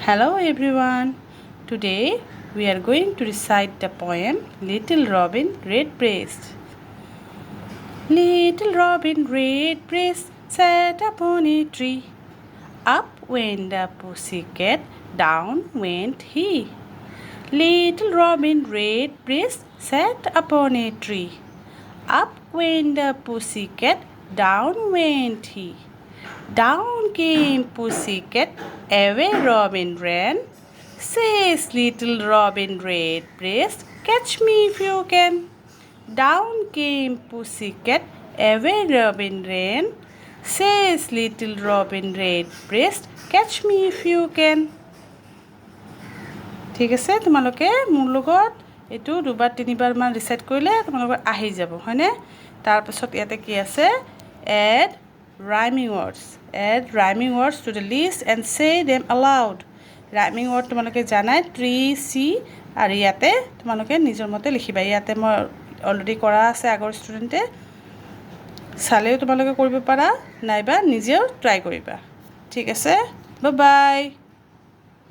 Hello everyone. Today we are going to recite the poem Little Robin Redbreast. Little Robin Redbreast sat upon a tree. Up went the pussycat, down went he. Little Robin Redbreast sat upon a tree. Up went the pussycat, down went he. Down came pussycat, away Robin ran. Says little Robin Redbreast, catch me if you can. Down came pussycat, away Robin ran. Says little Robin Redbreast, catch me if you can. ঠিক আছে, তোমালোকে মোৰ লগত এইটো দুবাৰ তিনিবাৰ মান recite কৰিলে তোমালোকৰ আহি যাব হয়নে। তাৰপিছত ইয়াতে কি আছে, add rhyming words. Add rhyming words to the list and say them aloud. Rhyming word তোমালোকে জানাই tree, see আৰু ইয়াতে তোমালোকে নিজৰ মতে লিখিবা। ইয়াতে মই অলৰেডি কৰা আছে আগৰ ষ্টুডেণ্টে, চালেও তোমালোকে কৰিব পাৰা নাইবা নিজেও ট্ৰাই কৰিবা। ঠিক আছে, বাই বাই।